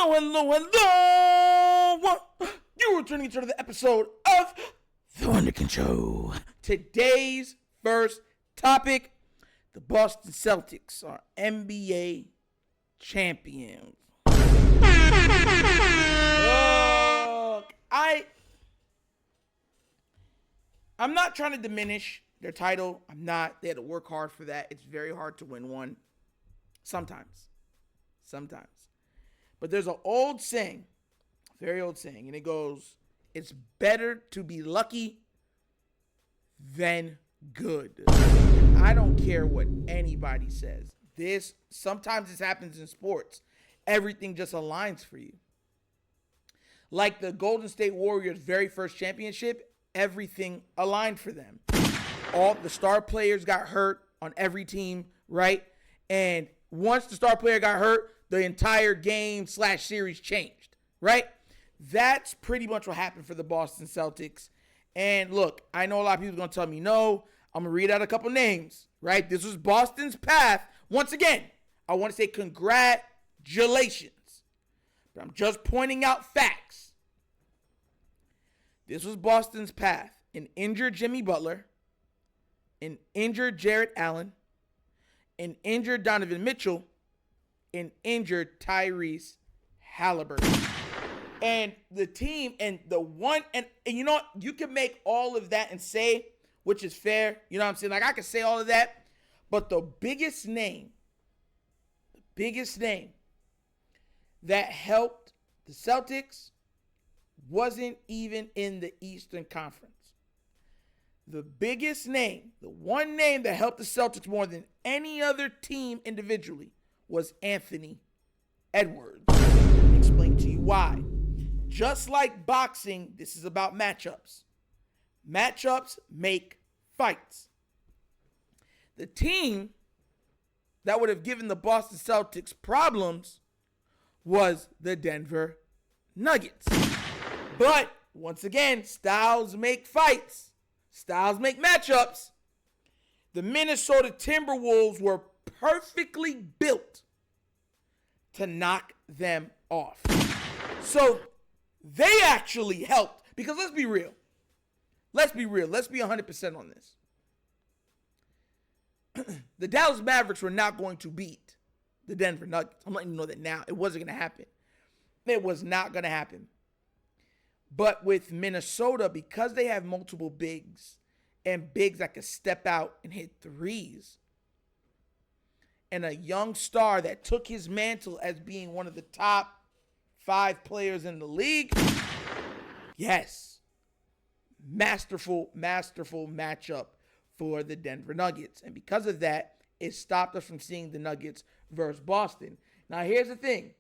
Hello. You are tuning into the episode of The WunderkindShow. Today's first topic, the Boston Celtics are NBA champions. Look, I'm not trying to diminish their title. I'm not. They had to work hard for that. It's very hard to win one. Sometimes. But there's an old saying, very old saying, and it goes, it's better to be lucky than good. I don't care what anybody says. Sometimes this happens in sports. Everything just aligns for you. Like the Golden State Warriors' very first championship, everything aligned for them. All the star players got hurt on every team, right? And once the star player got hurt, the entire game/series changed, right? That's pretty much what happened for the Boston Celtics. And look, I know a lot of people are going to tell me no. I'm going to read out a couple names, right? This was Boston's path. Once again, I want to say congratulations. But I'm just pointing out facts. This was Boston's path. An injured Jimmy Butler, an injured Jarrett Allen, an injured Donovan Mitchell, an injured Tyrese Halliburton. And the team and the one, and you know what? You can make all of that and say, which is fair. You know what I'm saying? Like I can say all of that. But the biggest name that helped the Celtics wasn't even in the Eastern Conference. The biggest name, the one name that helped the Celtics more than any other team individually was Anthony Edwards. I'll explain to you why. Just like boxing, this is about matchups. Matchups make fights. The team that would have given the Boston Celtics problems was the Denver Nuggets. But once again, styles make fights. Styles make matchups. The Minnesota Timberwolves were perfectly built to knock them off. So they actually helped. Because let's be real. Let's be 100% on this. The Dallas Mavericks were not going to beat the Denver Nuggets. I'm letting you know that now. It wasn't going to happen. It was not going to happen. But with Minnesota, because they have multiple bigs and bigs that can step out and hit threes, and a young star that took his mantle as being one of the top 5 players in the league, yes, masterful matchup for the Denver Nuggets. And because of that, it stopped us from seeing the Nuggets versus Boston. Now, here's the thing.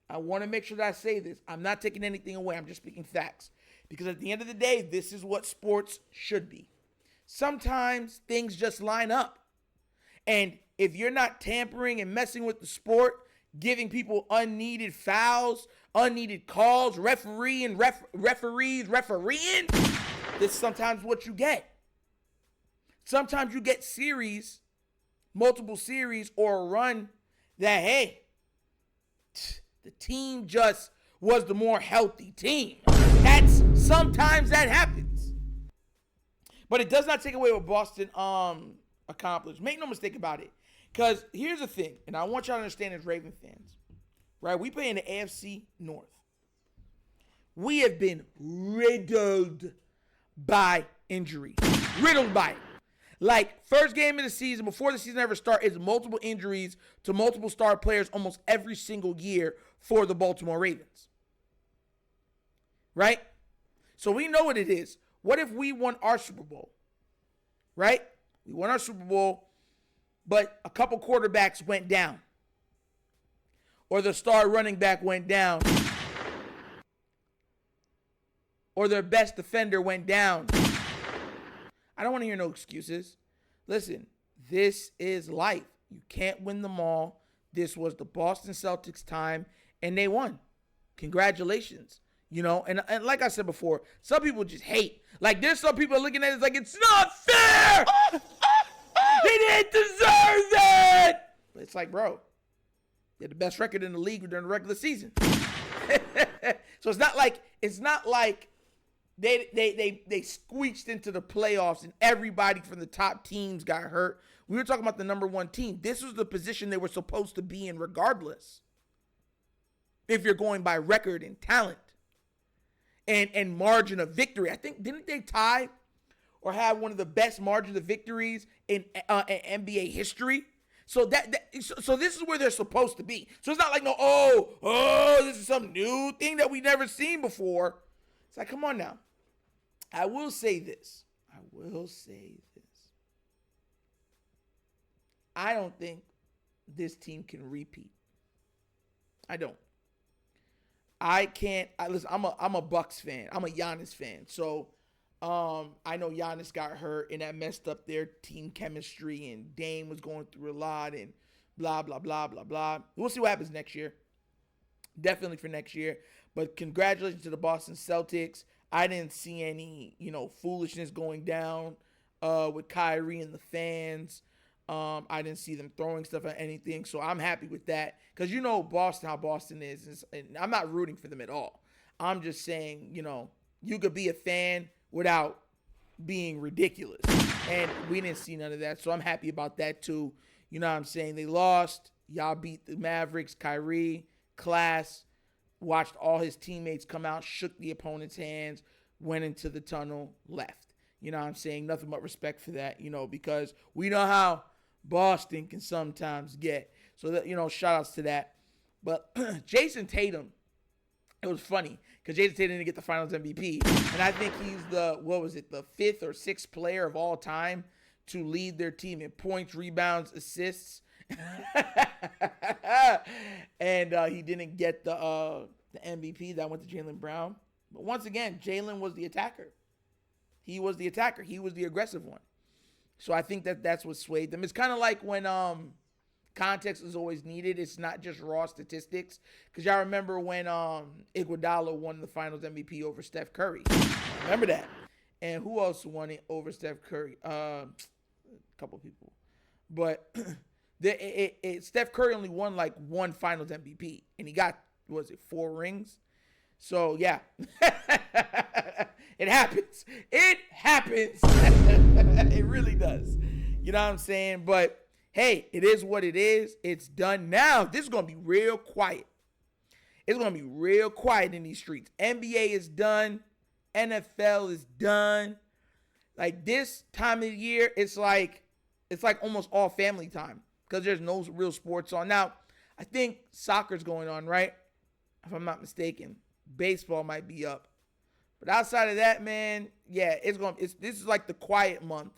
I want to make sure that I say this. I'm not taking anything away. I'm just speaking facts. Because at the end of the day, this is what sports should be. Sometimes things just line up. And if you're not tampering and messing with the sport, giving people unneeded fouls, unneeded calls, refereeing, this is sometimes what you get. Sometimes you get series, multiple series, or a run that, hey, the team just was the more healthy team. Sometimes that happens. But it does not take away what Boston accomplished. Make no mistake about it. Because here's the thing, and I want y'all to understand as Raven fans, right? We play in the AFC North. We have been riddled by injury. Riddled by it. Like, first game of the season, before the season ever starts, is multiple injuries to multiple star players almost every single year for the Baltimore Ravens. Right? So we know what it is. What if we won our Super Bowl? Right? We won our Super Bowl, but a couple quarterbacks went down. Or the star running back went down. Or their best defender went down. I don't want to hear no excuses. Listen, this is life. You can't win them all. This was the Boston Celtics time, and they won. Congratulations. You know, and like I said before, some people just hate. Like, there's some people looking at it like, it's not fair! They didn't deserve that! But it's like, bro, they had the best record in the league during the regular season. So it's not like they squeaked into the playoffs and everybody from the top teams got hurt. We were talking about the number one team. This was the position they were supposed to be in regardless. If you're going by record and talent and margin of victory. I think, didn't they tie or have one of the best margins of victories in NBA history? So so this is where they're supposed to be. So it's not like, this is some new thing that we've never seen before. It's like, come on now. I will say this. I don't think this team can repeat. I don't. Listen, I'm a Bucks fan. I'm a Giannis fan. So I know Giannis got hurt and that messed up their team chemistry, and Dame was going through a lot and blah, blah, blah, blah, blah. We'll see what happens next year. Definitely for next year. But congratulations to the Boston Celtics. I didn't see any, foolishness going down with Kyrie and the fans. I didn't see them throwing stuff at anything. So I'm happy with that. Because Boston, how Boston is. And I'm not rooting for them at all. I'm just saying, you could be a fan without being ridiculous. And we didn't see none of that. So I'm happy about that too. You know what I'm saying? They lost. Y'all beat the Mavericks. Kyrie, class. Watched all his teammates come out, shook the opponent's hands, went into the tunnel, left. You know what I'm saying? Nothing but respect for that, because we know how Boston can sometimes get. So, that, shout outs to that. But Jason Tatum, it was funny because Jason Tatum didn't get the Finals MVP. And I think he's the fifth or sixth player of all time to lead their team in points, rebounds, assists. And he didn't get the MVP. That went to Jaylen Brown. But once again, Jaylen was the attacker. He was the attacker. He was the aggressive one. So I think that's what swayed them. It's kind of like when context is always needed. It's not just raw statistics. Because y'all remember when Iguodala won the Finals MVP over Steph Curry. Remember that. And who else won it over Steph Curry? A couple people. But Steph Curry only won like one Finals MVP. And he got, 4 rings? So, yeah. It happens. It happens. It really does. You know what I'm saying? But, hey, it is what it is. It's done now. This is going to be real quiet. It's going to be real quiet in these streets. NBA is done. NFL is done. Like, this time of the year, it's like almost all family time because there's no real sports on. Now, I think soccer's going on, right? If I'm not mistaken. Baseball might be up. But outside of that, man, yeah, this is like the quiet month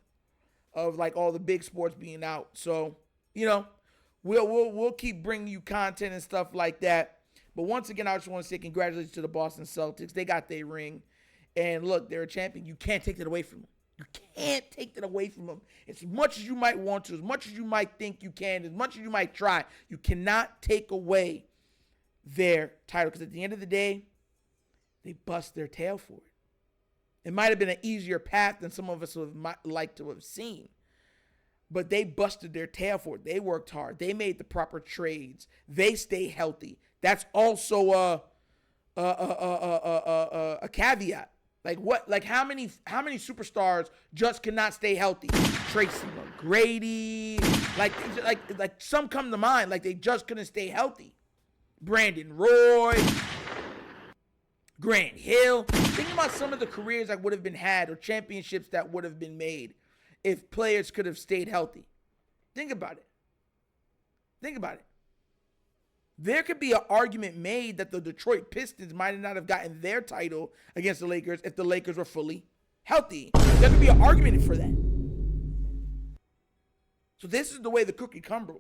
of like all the big sports being out. So, we'll keep bringing you content and stuff like that. But once again, I just want to say congratulations to the Boston Celtics. They got their ring. And look, they're a champion. You can't take that away from them. You can't take that away from them. As much as you might want to, as much as you might think you can, as much as you might try, you cannot take away their title. Because at the end of the day, they bust their tail for it. It might have been an easier path than some of us would like to have seen. But they busted their tail for it. They worked hard. They made the proper trades. They stay healthy. That's also a caveat. Like what? Like how many superstars just cannot stay healthy? Tracy McGrady. Like some come to mind. Like they just couldn't stay healthy. Brandon Roy. Grant Hill. Think about some of the careers that would have been had or championships that would have been made if players could have stayed healthy. Think about it. There could be an argument made that the Detroit Pistons might not have gotten their title against the Lakers if the Lakers were fully healthy. There could be an argument for that. So this is the way the cookie crumbles.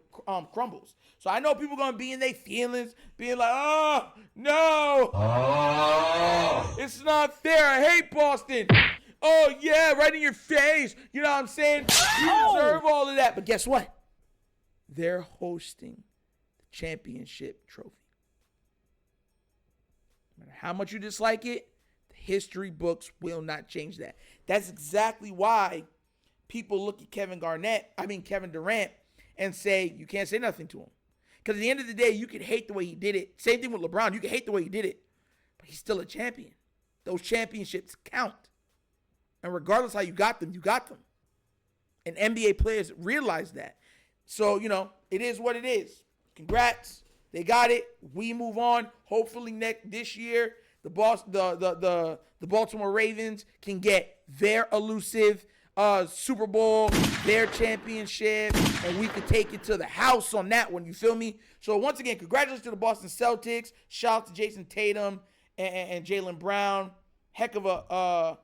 So I know people going to be in their feelings, being like, oh, no. Oh. It's not fair. I hate Boston. Oh, yeah, right in your face. You know what I'm saying? You deserve all of that. But guess what? They're hosting the championship trophy. No matter how much you dislike it, the history books will not change that. That's exactly why people look at Kevin Durant and say, you can't say nothing to him. Because at the end of the day, you can hate the way he did it. Same thing with LeBron. You can hate the way he did it. But he's still a champion. Those championships count. And regardless how you got them, you got them. And NBA players realize that. So, it is what it is. Congrats. They got it. We move on. Hopefully this year, the Baltimore Ravens can get their elusive Super Bowl, their championship, and we could take it to the house on that one. You feel me? So once again, congratulations to the Boston Celtics. Shout out to Jason Tatum and Jaylen Brown. Heck of a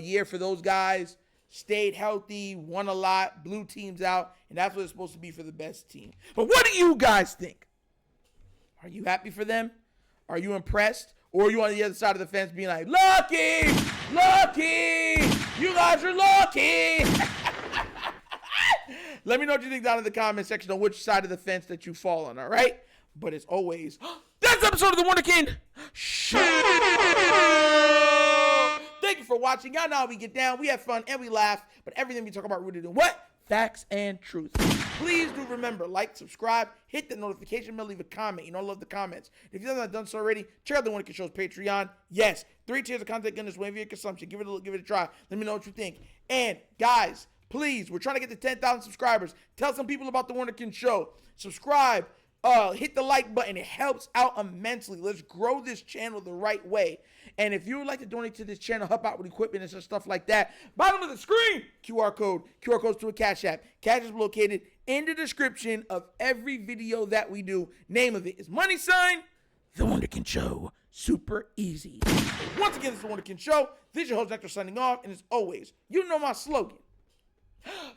year for those guys. Stayed healthy, won a lot, blew teams out, and that's what it's supposed to be for the best team. But what do you guys think? Are you happy for them? Are you impressed? Or are you on the other side of the fence being like, lucky, you guys are lucky. Let me know what you think down in the comment section on which side of the fence that you fall on, all right? But as always, that's the episode of The Wunderkind Show. Thank you for watching. Y'all know how we get down. We have fun and we laugh, but everything we talk about rooted in what? Facts and truth. Please do remember, like, subscribe, hit the notification bell, leave a comment. I love the comments. If you haven't done so already, check out The Wunderkind Show's Patreon. Yes, 3 tiers of content goodness, whenever your consumption. Give it a try. Let me know what you think. And guys, please, we're trying to get to 10,000 subscribers. Tell some people about The Wunderkind Show. Subscribe. Hit the like button. It helps out immensely. Let's grow this channel the right way. And if you would like to donate to this channel, help out with equipment and stuff like that, bottom of the screen, QR codes to a Cash App. Cash is located in the description of every video that we do. Name of it is The Wunderkind Show. Super easy. Once again, this is The Wunderkind Show. This is your host, Nectar, signing off. And as always, you know my slogan.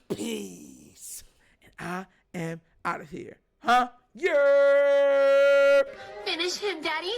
Peace. And I am out of here. Huh? Yeah. Finish him, Daddy.